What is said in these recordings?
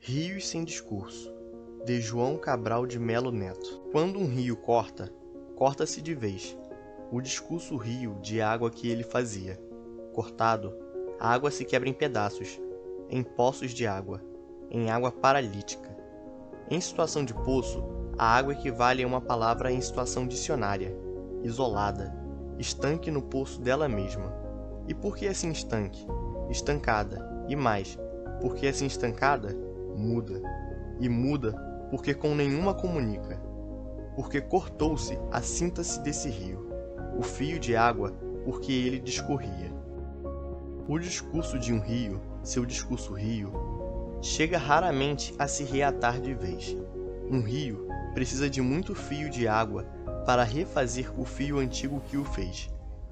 Rios sem discurso, de João Cabral de Melo Neto. Quando um rio corta, corta-se de vez o discurso rio de água que ele fazia. Cortado, a água se quebra em pedaços, em poços de água, em água paralítica. Em situação de poço, a água equivale a uma palavra em situação dicionária, isolada, estanque no poço dela mesma. E por que assim estanque? Estancada, e mais, porque assim estancada, muda. E muda porque com nenhuma comunica. Porque cortou-se a síntese desse rio, o fio de água porque ele discorria. O discurso de um rio, seu discurso rio, chega raramente a se reatar de vez. Um rio precisa de muito fio de água para refazer o fio antigo que o fez,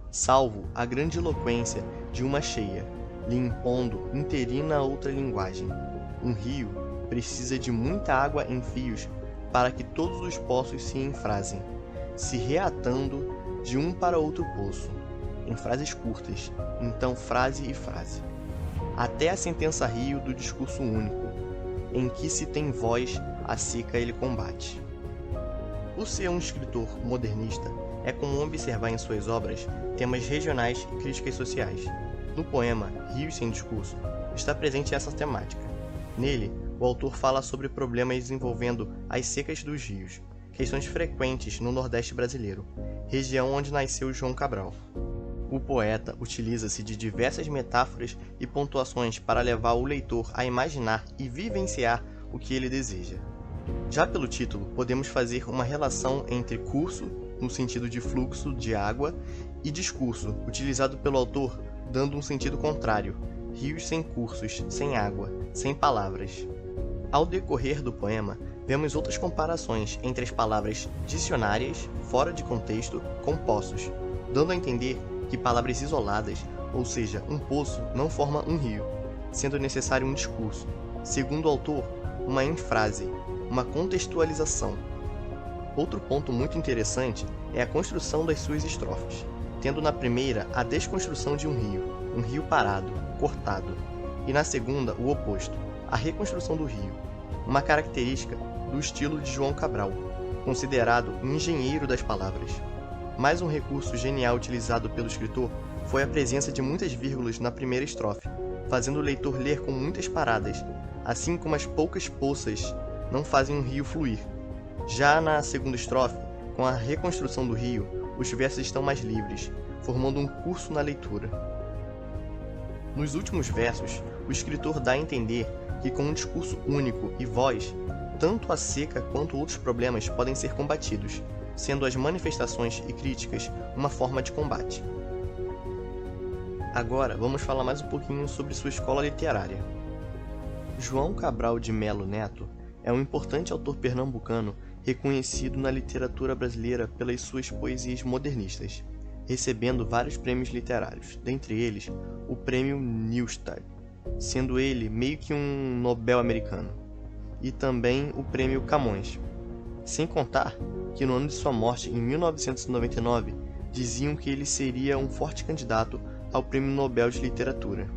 salvo a grandiloquência de uma cheia, lhe impondo interina outra linguagem. Um rio precisa de muita água em fios para que todos os poços se enfrasem, se reatando de um para outro poço, em frases curtas, então frase e frase, até a sentença rio do discurso único, em que se tem voz, a seca ele combate. Por ser um escritor modernista, é comum observar em suas obras temas regionais e críticas sociais. No poema Rios sem Discurso, está presente essa temática. Nele, o autor fala sobre problemas envolvendo as secas dos rios, questões frequentes no Nordeste brasileiro, região onde nasceu João Cabral. O poeta utiliza-se de diversas metáforas e pontuações para levar o leitor a imaginar e vivenciar o que ele deseja. Já pelo título, podemos fazer uma relação entre curso, no sentido de fluxo de água, e discurso, utilizado pelo autor, dando um sentido contrário, rios sem cursos, sem água, sem palavras. Ao decorrer do poema, vemos outras comparações entre as palavras dicionárias, fora de contexto, com poços, dando a entender que palavras isoladas, ou seja, um poço, não forma um rio, sendo necessário um discurso. Segundo o autor, uma ênfrase, uma contextualização. Outro ponto muito interessante é a construção das suas estrofes, tendo na primeira a desconstrução de um rio parado, cortado, e na segunda o oposto, a reconstrução do rio, uma característica do estilo de João Cabral, considerado um engenheiro das palavras. Mais um recurso genial utilizado pelo escritor foi a presença de muitas vírgulas na primeira estrofe, fazendo o leitor ler com muitas paradas, assim como as poucas poças não fazem um rio fluir. Já na segunda estrofe, com a reconstrução do rio, os versos estão mais livres, formando um curso na leitura. Nos últimos versos, o escritor dá a entender que com um discurso único e voz, tanto a seca quanto outros problemas podem ser combatidos, sendo as manifestações e críticas uma forma de combate. Agora vamos falar mais um pouquinho sobre sua escola literária. João Cabral de Melo Neto é um importante autor pernambucano reconhecido na literatura brasileira pelas suas poesias modernistas, recebendo vários prêmios literários, dentre eles o Prêmio Newstart, sendo ele meio que um Nobel americano, e também o Prêmio Camões. Sem contar que no ano de sua morte, em 1999, diziam que ele seria um forte candidato ao Prêmio Nobel de Literatura.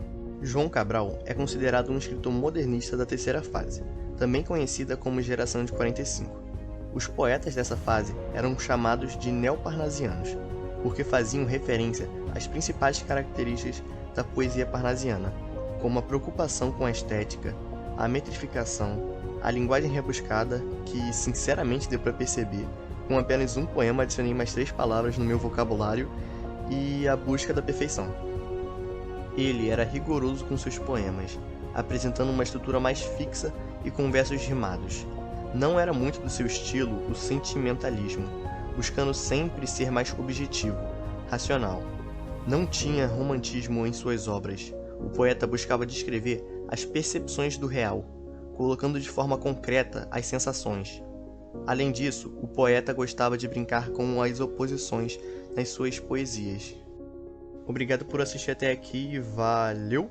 João Cabral é considerado um escritor modernista da terceira fase, também conhecida como Geração de 45. Os poetas dessa fase eram chamados de neoparnasianos, porque faziam referência às principais características da poesia parnasiana, como a preocupação com a estética, a metrificação, a linguagem rebuscada, que sinceramente deu para perceber, com apenas um poema adicionei mais 3 palavras no meu vocabulário, e a busca da perfeição. Ele era rigoroso com seus poemas, apresentando uma estrutura mais fixa e com versos rimados. Não era muito do seu estilo o sentimentalismo, buscando sempre ser mais objetivo, racional. Não tinha romantismo em suas obras. O poeta buscava descrever as percepções do real, colocando de forma concreta as sensações. Além disso, o poeta gostava de brincar com as oposições nas suas poesias. Obrigado por assistir até aqui e valeu!